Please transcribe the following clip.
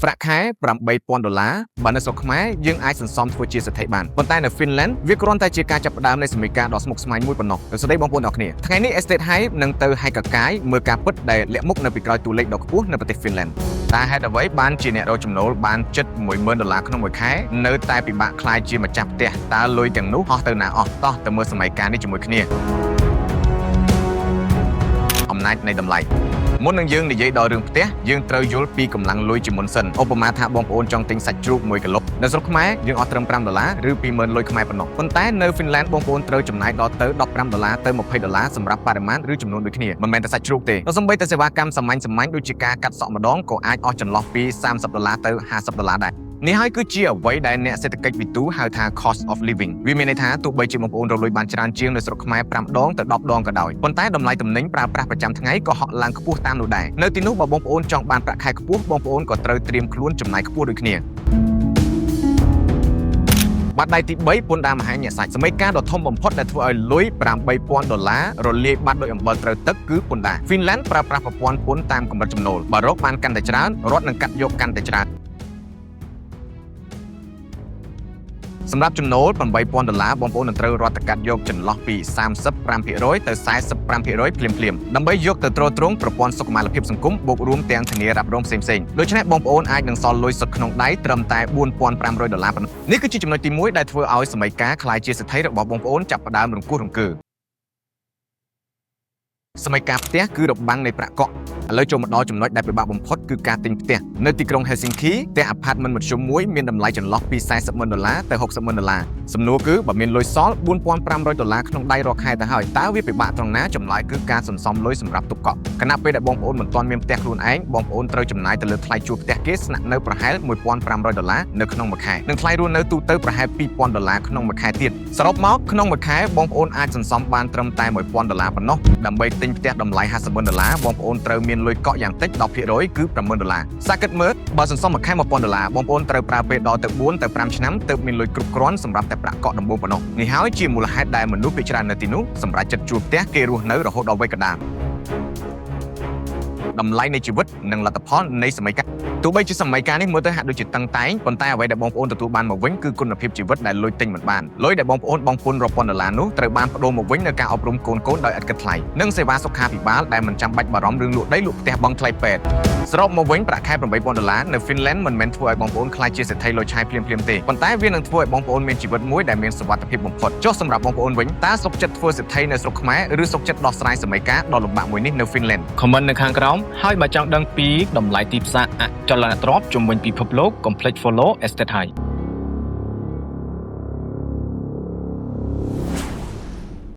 ប្រាក់ខែ$8,000 បើនៅស្រុកខ្មែរយើងអាចសន្សំធ្វើជាសេដ្ឋីបានប៉ុន្តែនៅ Finland វាគ្រាន់តែជាការចាប់ផ្ដើមនៃសម័យកាលដ៏ស្មុគស្មាញមួយប៉ុណ្ណោះសួស្តីបងប្អូនទាំងគ្នាថ្ងៃនេះ Estate Hype នឹងទៅហែកកាយមើលការពិតដែលលាក់មុខនៅពីក្រោយតួលេខដ៏ខ្ពស់នៅប្រទេស Finland តើហេតុអ្វីបានជាអ្នករកចំណូលបានជិត$10,000ក្នុងមួយខែនៅតែពិបាកខ្លាយជាម្ចាស់ផ្ទះតើលុយទាំងនោះហោះទៅណាអស់តោះទៅមើលសម័យកាលនេះជាមួយគ្នាអំណាចនៃតម្លៃមុននឹងយើងនិយាយដល់រឿងផ្ទះយើងត្រូវយល់ពីកម្លាំងលុយជាមុនសិនឧបមាថាបងប្អូនចង់ទិញសាច់ជ្រូក1គីឡូនៅស្រុកខ្មែរយើងអស់ត្រឹម$5ឬ20,000លុយខ្មែរប៉ុណ្ណោះប៉ុន្តែនៅ Finland បងប្អូនត្រូវចំណាយដល់ទៅ$15ទៅ$20សម្រាប់បរិមាណឬចំនួនដូចគ្នាមិនមែនតែសាច់ជ្រូកទេក៏សូម្បីតែសេវាកម្មសាមញ្ញដូចជាការកាត់សក់ម្ដងក៏អាចអស់ចន្លោះពី$30ទៅ$50ដែរនេះហើយគឺជាអ្វីដែលអ្នកសេដ្ឋកិច្ចវិទូហៅថា cost of living វាមានន័យថាទោះបីជាបងប្អូនរកលុយបានច្រើនជាងនៅស្រុកខ្មែរ5ដងទៅ10ដងក៏ដោយប៉ុន្តែតម្លៃទំនិញប្រើប្រាស់ប្រចាំថ្ងៃក៏ហក់ឡើងខ្ពស់តាមនោះដែរនៅទីនោះបើបងប្អូនចង់បានប្រាក់ខែខ្ពស់បងប្អូនក៏ត្រូវត្រៀមខ្លួនចំណាយខ្ពស់ដូចគ្នាបាត់ដៃទី3ពន្ធដារមហាញសាច់សម័យកាលដ៏ធំបំផុតដែលធ្វើឲ្យលុយ$8,000រលាយបាត់ដោយអំបិលត្រូវទឹកគឺពន្ធដារ Finland ប្រើប្រាស់ប្រព័ន្ធពន្ធតាមកម្រិតចំណូលបើរកបានកាន់តែច្រើនរដ្ឋនឹងកាត់យកកាន់តែច្រើនសម្រាប់ចំណូល$8,000បងប្អូននឹងត្រូវរដ្ឋកាត់យកចន្លោះពី35%ទៅ45%ភ្លាមៗដើម្បីយកទៅទ្រទ្រង់ប្រព័ន្ធសុខុមាលភាពសង្គមបូករួមទាំងធានារ៉ាប់រងផ្សេងៗដូច្នេះបងប្អូនអាចនឹងសល់លុយសុទ្ធក្នុងដៃត្រឹមតែ$4,500ប៉ុណ្ណោះនេះគឺជាចំណុចទី1ដែលធ្វើឲ្យសម័យកាលក្លាយជាសេដ្ឋីរបស់បងប្អូនចាប់ផ្ដើមរង្គោះរង្គើសម័យកាលផ្ទះគឺរបាំងនៃប្រាក់កក់ឥឡូវចូលមកដល់ចំណុចដែលពិបាកបំផុតគឺការទិញផ្ទះនៅទីក្រុង Helsinki ផ្ទះ apartment មធ្យមមួយមានតម្លៃចន្លោះពី$40,000ទៅ$60,000សំណួរគឺបើមានលុយសល់$4,500ក្នុងដៃរាល់ខែទៅហើយតើវាពិបាកត្រង់ណាចម្លើយគឺការសន្សំលុយសម្រាប់ទុកកក់ខណៈពេលដែលបងប្អូនមិនទាន់មានផ្ទះខ្លួនឯងបងប្អូនត្រូវចំណាយទៅលើថ្លៃជួលផ្ទះគេស្នាក់នៅប្រហែល$1,500នៅក្នុងមួយខែនិងថ្លៃរស់នៅទូទៅប្រហែល$2,000ក្នុងមួយខែទៀតសរុបមកក្នុងមួយខែបងប្អូនអាចសន្សំបានត្រឹមតែ$1,000ប៉ុណ្ណោះដើម្បីទិញផ្ទះតម្លៃ$50,000បងប្អូនត្រូវមានលុយកក់យ៉ាងតិច10%គឺ$10,000សាកគិតមើលបើសន្សំមួយខែ$1,000បងប្អូនត្រូវប្រើពេលដល់ទៅ4ទៅ5ឆ្នាំទើបមានលុយគ្រប់គ្រាន់សម្រាប់តែប្រាក់កក់ដំបូងប៉ុណ្ណោះនេះហើយជាមូលហេតុដែលមនុស្សភាគច្រើននៅទីនោះសម្រាប់ចិត្តជួលផ្ទះគេរស់នៅរហូតដល់វ័យកណ្ដាលតម្លៃនៃជីវិតនិងលទ្ធផលនៃសម័យកាលទោះបីជាសម័យកាលនេះមើលទៅហាក់ដូចជាតឹងតែងប៉ុន្តែអ្វីដែលបងប្អូនទទួលបានមកវិញគឺគុណភាពជីវិតដែលលុយទិញមិនបានលុយដែលបងប្អូនបង់ពន្ធរាប់ពាន់$នោះត្រូវបានប្ដូរមកវិញនៅការអប់រំកូនដោយឥតគិតថ្លៃនិងសេវាសុខាភិបាលដែលមិនចាំបាច់បារម្ភរឿងលក់ដីលក់ផ្ទះបង់ថ្លៃពេទ្យសរុបមកវិញប្រាក់ខែ$8,000នៅ Finland មិនមែនធ្វើឲ្យបងប្អូនខ្លាចជាសេដ្ឋីលុយឆាយភ្លាមៗទេប៉ុន្តែវានឹងធ្វើឲ្យបងប្អូនមានជីវិតមួយដែលមានសុវត្ថិភាពបំផុតចុះសម្រាប់បងប្អូនវិញតើសុខចិត្តធ្វើសេដ្ឋីនៅស្រុកខ្មែរឬសុខចិត្តដោះស្រាយសម័យកាលដ៏លំបាកមួយនេះនៅ Finland Comment នៅខាងក្រោមហើយបើចង់ដឹងពីតម្លៃទីផ្សារអចលនទ្រព្យជុំវិញពិភពលោកកុំភ្លេច follow Estate Hype